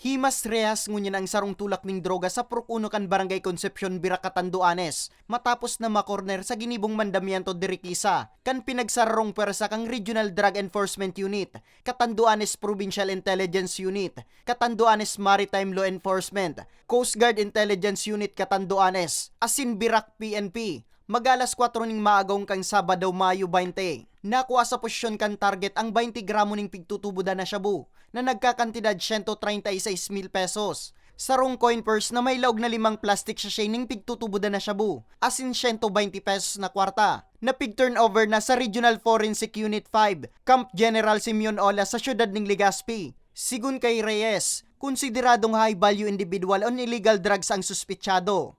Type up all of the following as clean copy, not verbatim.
Himas rehas ngunyan ang sarong tulak ning droga sa Procuno kan Barangay Concepcion, Bira, Catanduanes matapos na makorner sa ginibong mandamiento dirikisa kan pinagsararong pwersa kang Regional Drug Enforcement Unit, Catanduanes Provincial Intelligence Unit, Catanduanes Maritime Law Enforcement, Coast Guard Intelligence Unit Catanduanes, asin Birak PNP. Magalas 4 ning maagong kang Sabado, Mayo 20. Nakuha sa posisyon kan target ang 20 gramo ning pigtutubudan na shabu na nagkakantidad 136,000 pesos. Sarong coin purse na may laog na 5 plastic sachet ning pigtutubudan na shabu, asin 120 pesos na kwarta. Na pig turnover na sa Regional Forensic Unit 5, Camp General Simeon Ola sa siyudad ning Legazpi. Sigun kay Reyes, konsideradong high value individual on illegal drugs ang suspitsado.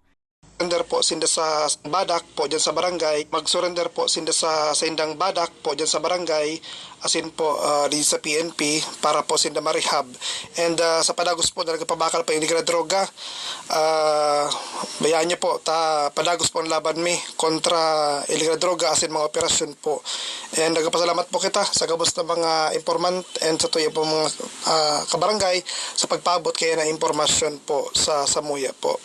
Surrender po sinda sa badak po dyan sa barangay, mag-surrender po sinda sa indang badak po dyan sa barangay, asin po di sa PNP para po sinda ma-rehab. And sa padagos po na nagpabakal pa yung illegal droga, bayaan niyo po, padagos po ang laban mi kontra illegal droga asin mga operasyon po. And nagpasalamat po kita sa gabos ng mga informant and sa tuyo po mga kabarangay sa pagpabot kaya na impormasyon po sa Samuya po.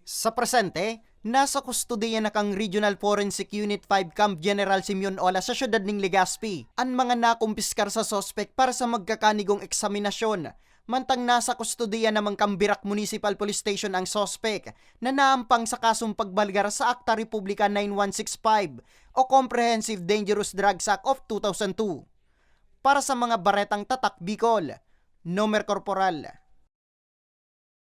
Sa presente, nasa kustodiya na kang Regional Forensic Unit 5 Camp General Simeon Ola sa siyudad ng Legazpi ang mga nakumpiskar sa sospek para sa magkakanigong eksaminasyon. Mantang nasa kustodiya namang Cambirak Municipal Police Station ang sospek na naampang sa kasong pagbalgar sa Akta Republika 9165 o Comprehensive Dangerous Drugs Act of 2002. Para sa mga baretang tatak Bicol, Nomer Corporal